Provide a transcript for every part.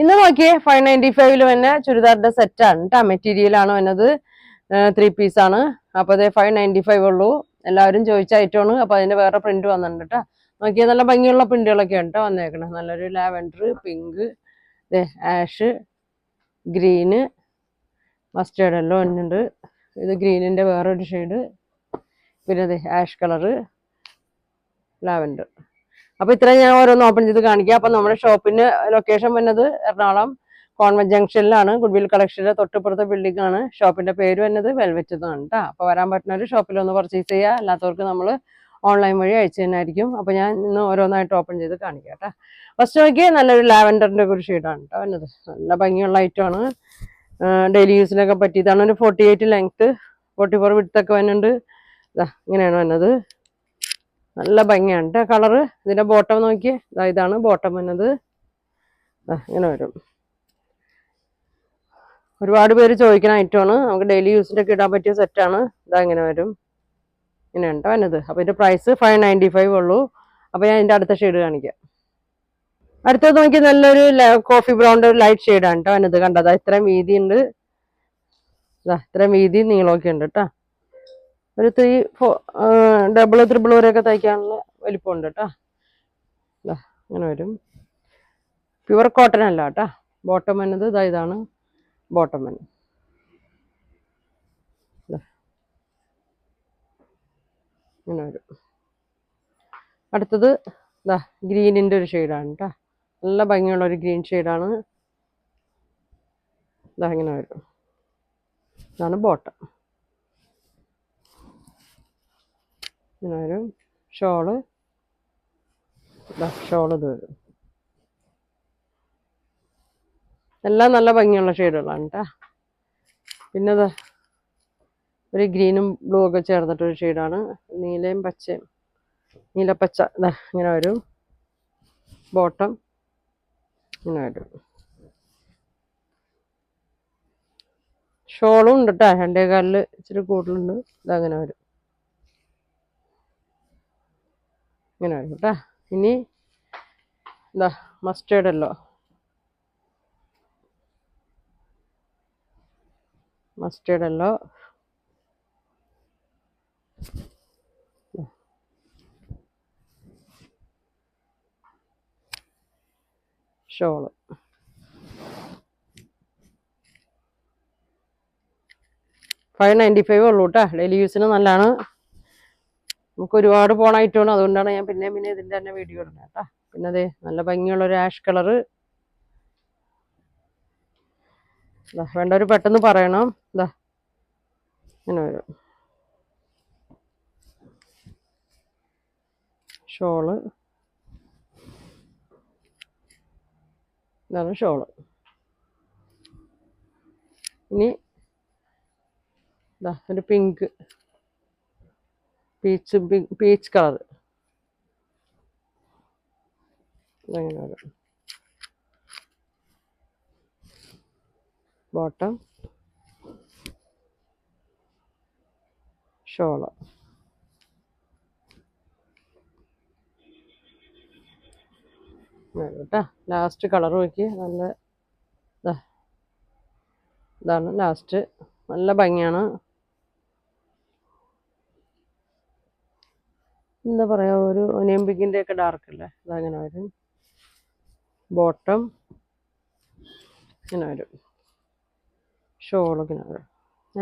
ഇന്ന് നോക്കിയേ 595 തന്നെ ചുരിദാറിന്റെ സെറ്റാണ് കേട്ടോ. മെറ്റീരിയൽ ആണ് വന്നത്, 3 പീസാണ്. അപ്പൊ അതേ 595 ഉള്ളൂ. എല്ലാവരും ചോദിച്ച ഐറ്റമാണ്. അപ്പൊ അതിന്റെ വേറെ പ്രിന്റ് വന്നിട്ടുണ്ട് കേട്ടോ. നോക്കിയാൽ നല്ല ഭംഗിയുള്ള പ്രിന്റുകളൊക്കെ ഉണ്ട് വന്നേക്കണം. നല്ലൊരു lavender, pink, ash, green, mustard എല്ലാം ഉണ്ട്. ഇത് ഗ്രീനിന്റെ വേറൊരു ഷെയ്ഡ്, പിന്നെ അതെ ആഷ് കളറ്, ലാവൻഡർ. അപ്പൊ ഇത്രയും ഞാൻ ഓരോന്ന് ഓപ്പൺ ചെയ്ത് കാണിക്കാം. അപ്പൊ നമ്മുടെ ഷോപ്പിന്റെ ലൊക്കേഷൻ വന്നത് എറണാകുളം കോൺവെന്റ് ജംഗ്ഷനിലാണ്. ഗുഡ്വിൽ കളക്ഷന്റെ തൊട്ടിപ്പുറത്തെ ബിൽഡിംഗ് ആണ്. ഷോപ്പിന്റെ പേര് വന്നത് വെൽവെറ്റ് എന്നാണ് കേട്ടോ. അപ്പൊ വരാൻ പറ്റുന്നവര് ഷോപ്പിൽ ഒന്ന് പർച്ചേസ് ചെയ്യുക. അല്ലാത്തവർക്ക് നമ്മൾ ഓൺലൈൻ വഴി അയച്ചു തന്നെയായിരിക്കും. അപ്പൊ ഞാൻ ഇന്ന് ഓരോന്നായിട്ട് ഓപ്പൺ ചെയ്ത് കാണിക്കാം കേട്ടോ. ഫസ്റ്റ് നോക്കിയാൽ നല്ലൊരു ലാവൻഡറിന്റെ ഒരു ഷെയ്ഡാണ് കേട്ടോ വന്നത്. നല്ല ഭംഗിയുള്ള ഐറ്റമാണ്, ഡെയിലി യൂസിനൊക്കെ പറ്റിയതാണ്. ഒരു 48 ലെങ്ത്, 44 വിഡ്ത്ത് ഒക്കെ വരുന്നുണ്ട്. ഇങ്ങനെയാണ് വന്നത്. നല്ല ഭംഗിയാണ് കേട്ടോ കളറ്. ഇതിന്റെ ബോട്ടം നോക്കിയേ, ഇതാണ് ബോട്ടം വന്നത്. ഇങ്ങനെ വരും. ഒരുപാട് പേര് ചോദിക്കുന്ന ഐറ്റമാണ്. നമുക്ക് ഡെയിലി യൂസിനൊക്കെ ഇടാൻ പറ്റിയ സെറ്റാണ്. ഇങ്ങനെ വരും. ഇങ്ങനെയുണ്ടോ വന്നത്. അപ്പൊ ഇതിന്റെ പ്രൈസ് 595 ഉള്ളൂ. അപ്പൊ ഞാൻ ഇതിന്റെ അടുത്ത ഷെയ്ഡ് കാണിക്കാം. അടുത്തത് നോക്കി നല്ലൊരു കോഫി ബ്രൗണ്ട് ലൈറ്റ് ഷെയ്ഡാണ് കേട്ടോ വന്നത്. കണ്ടതാ ഇത്രയും വീതി ഉണ്ട്, ഇത്രയും വീതി നീളമൊക്കെ ഉണ്ട് കേട്ടോ. ഒരു 3 ഡബിൾ ത്രിബിൾ വരെയൊക്കെ തയ്ക്കാനുള്ള വലിപ്പമുണ്ട് കേട്ടോ. ഇങ്ങനെ വരും. പ്യുവർ കോട്ടൺ അല്ല കേട്ടോ. ബോട്ടം വന്നത് ഇതാണ് ബോട്ടം വന്നത്. ഇങ്ങനെ വരും. അടുത്തത് ഗ്രീനിന്റെ ഒരു ഷെയ്ഡാണ് കേട്ടോ. നല്ല ഭംഗിയുള്ള ഒരു ഗ്രീൻ ഷെയ്ഡാണ്. ഇങ്ങനെ വരും. ഇതാണ് ബോട്ടം. ഇങ്ങനെ വരും. ഷോള് ഇത് വരും. എല്ലാം നല്ല ഭംഗിയുള്ള ഷെയ്ഡുകളാണ് കേട്ടോ. പിന്നെ ഒരു ഗ്രീനും ബ്ലൂ ഒക്കെ ചേർന്നിട്ടൊരു ഷെയ്ഡാണ്. നീലയും പച്ചയും, നീലപ്പച്ച ഇങ്ങനെ വരും. ബോട്ടം ഇങ്ങനെ വരും. ഷോളും ഉണ്ട് കേട്ടോ. 2.25 ഇച്ചിരി കൂടുതലുണ്ട്. ഇതങ്ങനെ വരും. ഇങ്ങനെ വരും കേട്ടോ. ഇനി മസ്റ്റേർഡ് യെല്ലോ, ഷോള്. $595 ഉള്ളൂ കേട്ടോ. ഡെയിലി യൂസിന് നല്ലതാണ്. നമുക്ക് ഒരുപാട് പോണ ഐറ്റമാണ്. അതുകൊണ്ടാണ് ഞാൻ പിന്നെ ഇതിന്റെ തന്നെ വീഡിയോ ഇടുന്നത് കേട്ടോ. പിന്നെ അതെ നല്ല ഭംഗിയുള്ള ഒരു ആഷ് കളറ്. വേണ്ടവര് പെട്ടെന്ന് പറയണം. ഇങ്ങനെ വരും. ഷോള് ഇതാണ് ഷോള്. ഇനി ഒരു പിങ്ക്, പീച്ച് കളർ. ഇങ്ങനെ വരും. Bottom, shawl. കേട്ടോ. ലാസ്റ്റ് കളർ നോക്കി നല്ല ഇതാണ് ലാസ്റ്റ്. നല്ല ഭംഗിയാണ്. എന്താ പറയാ, ഒരു ഒനിയൻ പിങ്കിന്റെ ഒക്കെ ഡാർക്ക് അല്ലേ. അതങ്ങനെ വരും. ബോട്ടം ഇങ്ങനെ വരും. ഷോളൊക്കെ ഇങ്ങനെ വരും.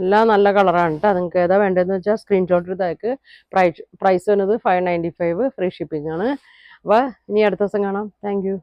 എല്ലാം നല്ല കളറാണ് കേട്ടോ. നിങ്ങൾക്ക് ഏതാ വേണ്ടതെന്ന് വെച്ചാൽ സ്ക്രീൻഷോട്ട് എടുത്തേക്ക്. പ്രൈസ് വന്നത് 595, ഫ്രീ ഷിപ്പിംഗ് ആണ്. അപ്പോൾ ഇനി അടുത്ത ദിവസം കാണാം. Thank you.